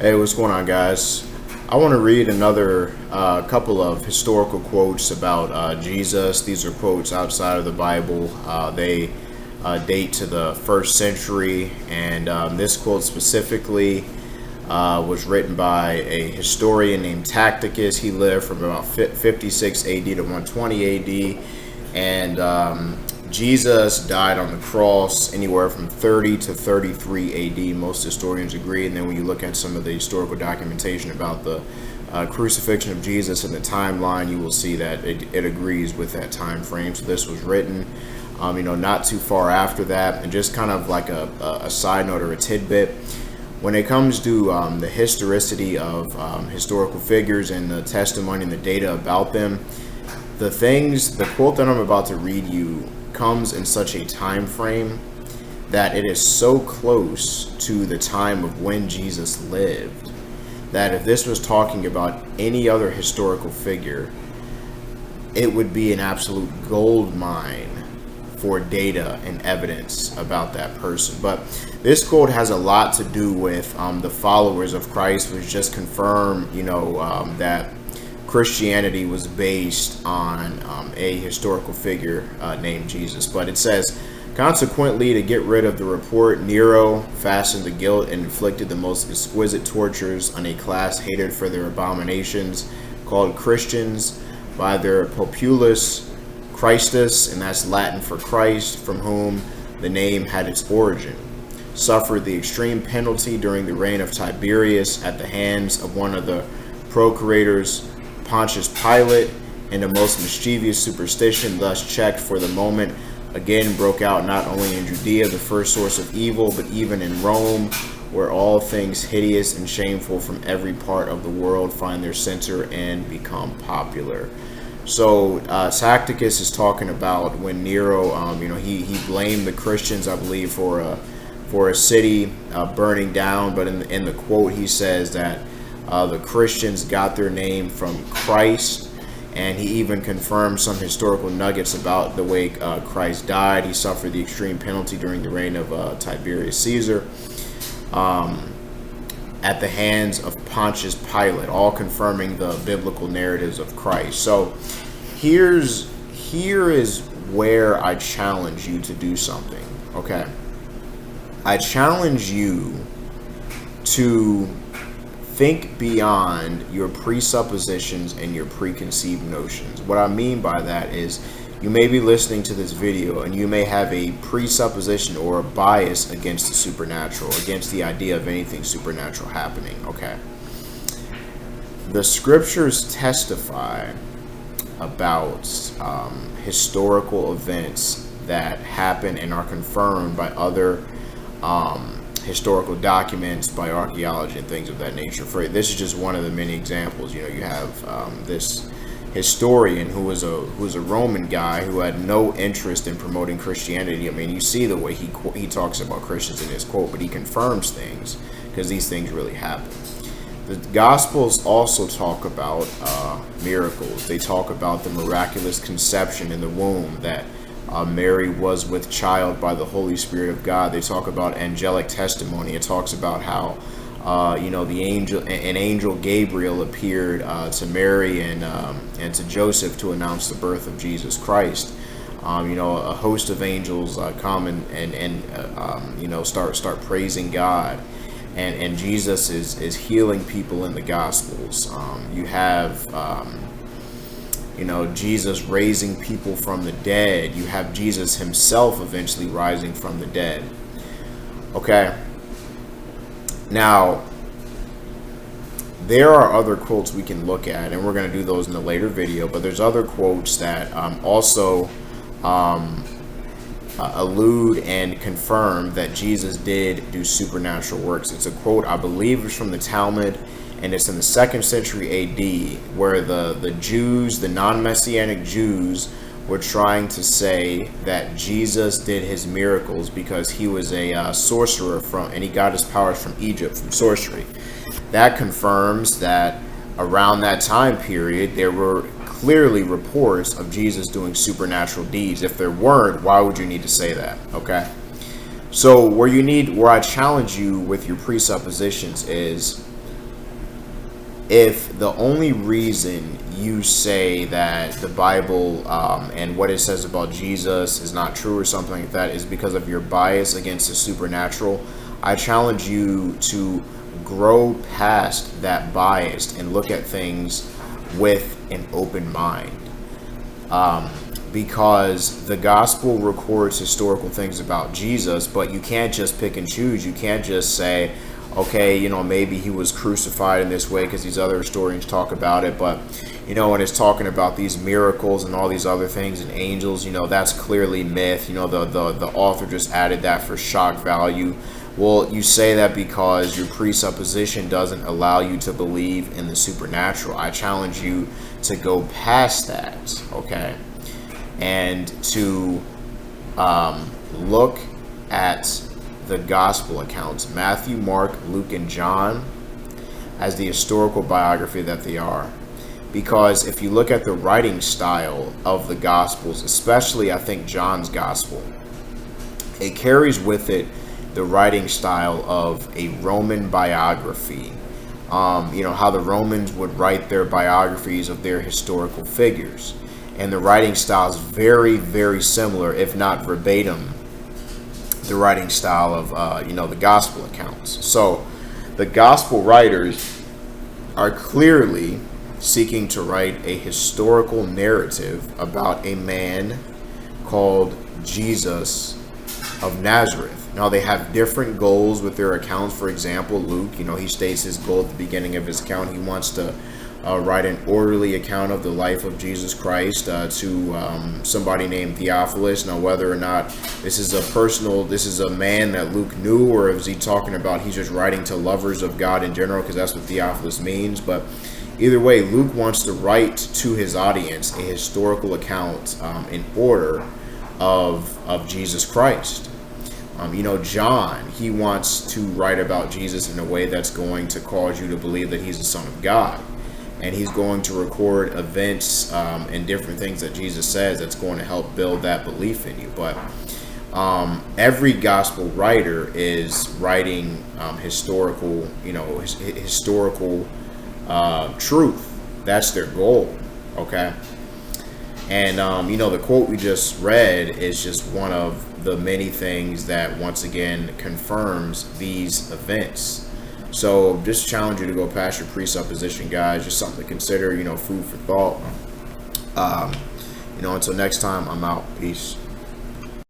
Hey, what's going on, guys? I want to read another couple of historical quotes about Jesus. These are quotes outside of the Bible. They date to the first century, and this quote specifically was written by a historian named Tacticus. He lived from about 56 AD to 120 AD, and Jesus died on the cross anywhere from 30 to 33 AD. Most historians agree. And then when you look at some of the historical documentation about the crucifixion of Jesus and the timeline, you will see that it agrees with that time frame. So this was written, not too far after that. And just kind of like a side note or a tidbit, when it comes to the historicity of historical figures and the testimony and the data about them, the quote that I'm about to read you comes in such a time frame that it is so close to the time of when Jesus lived that if this was talking about any other historical figure, it would be an absolute gold mine for data and evidence about that person. But this quote has a lot to do with the followers of Christ, which just confirm, that Christianity was based on a historical figure named Jesus. But it says, consequently, to get rid of the report, Nero fastened the guilt and inflicted the most exquisite tortures on a class hated for their abominations, called Christians, by their populus Christus, and that's Latin for Christ, from whom the name had its origin, suffered the extreme penalty during the reign of Tiberius at the hands of one of the procurators, Pontius Pilate, and the most mischievous superstition, thus checked for the moment, again broke out not only in Judea, the first source of evil, but even in Rome, where all things hideous and shameful from every part of the world find their center and become popular. So Tacticus is talking about when Nero, he blamed the Christians, I believe, for a city burning down. But in the quote, he says that the Christians got their name from Christ, and he even confirmed some historical nuggets about the way Christ died. He suffered the extreme penalty during the reign of Tiberius Caesar at the hands of Pontius Pilate, all confirming the biblical narratives of Christ. So here is where I challenge you to do something, okay? I challenge you to think beyond your presuppositions and your preconceived notions. What I mean by that is you may be listening to this video and you may have a presupposition or a bias against the supernatural, against the idea of anything supernatural happening, okay? The scriptures testify about historical events that happen and are confirmed by other historical documents, by archaeology and things of that nature. This is just one of the many examples. You have this historian who was a Roman guy who had no interest in promoting Christianity. I mean, you see the way he talks about Christians in his quote, but he confirms things because these things really happen. The Gospels also talk about miracles. They talk about the miraculous conception in the womb, that Mary was with child by the Holy Spirit of God. They talk about angelic testimony. It talks about how an angel Gabriel appeared to Mary and to Joseph to announce the birth of Jesus Christ. A host of angels come and start praising God, and Jesus is healing people in the Gospels. You have Jesus raising people from the dead. You have Jesus himself eventually rising from the dead. Okay. Now, there are other quotes we can look at, and we're going to do those in a later video, but there's other quotes that also allude and confirm that Jesus did do supernatural works. It's a quote, I believe it's from the Talmud, and it's in the 2nd century AD, where the Jews, the non-Messianic Jews, were trying to say that Jesus did his miracles because he was a sorcerer and he got his powers from Egypt, from sorcery. That confirms that around that time period, there were clearly reports of Jesus doing supernatural deeds. If there weren't, why would you need to say that? Okay. So where I challenge you with your presuppositions is if the only reason you say that the Bible and what it says about Jesus is not true or something like that is because of your bias against the supernatural, I challenge you to grow past that bias and look at things with an open mind. Because the gospel records historical things about Jesus, but you can't just pick and choose. You can't just say, okay, maybe he was crucified in this way because these other historians talk about it, but when it's talking about these miracles and all these other things and angels, that's clearly myth. The author just added that for shock value. Well, you say that because your presupposition doesn't allow you to believe in the supernatural. I challenge you to go past that, okay, and to look at the gospel accounts, Matthew, Mark, Luke, and John, as the historical biography that they are. Because if you look at the writing style of the gospels, especially I think John's gospel, it carries with it the writing style of a Roman biography. How the Romans would write their biographies of their historical figures. And the writing style is very, very similar, if not verbatim, the writing style of, the gospel accounts. So the gospel writers are clearly seeking to write a historical narrative about a man called Jesus of Nazareth. Now, they have different goals with their accounts. For example, Luke, he states his goal at the beginning of his account. He wants to write an orderly account of the life of Jesus Christ to somebody named Theophilus. Now, whether or not this is a man that Luke knew, or is he talking about he's just writing to lovers of God in general, because that's what Theophilus means. But either way, Luke wants to write to his audience a historical account in order of Jesus Christ. John, he wants to write about Jesus in a way that's going to cause you to believe that he's the Son of God. And he's going to record events and different things that Jesus says that's going to help build that belief in you. But every gospel writer is writing historical truth. That's their goal, okay? And, the quote we just read is just one of the many things that, once again, confirms these events. So just challenge you to go past your presupposition, guys. Just something to consider, food for thought. Until next time, I'm out. Peace.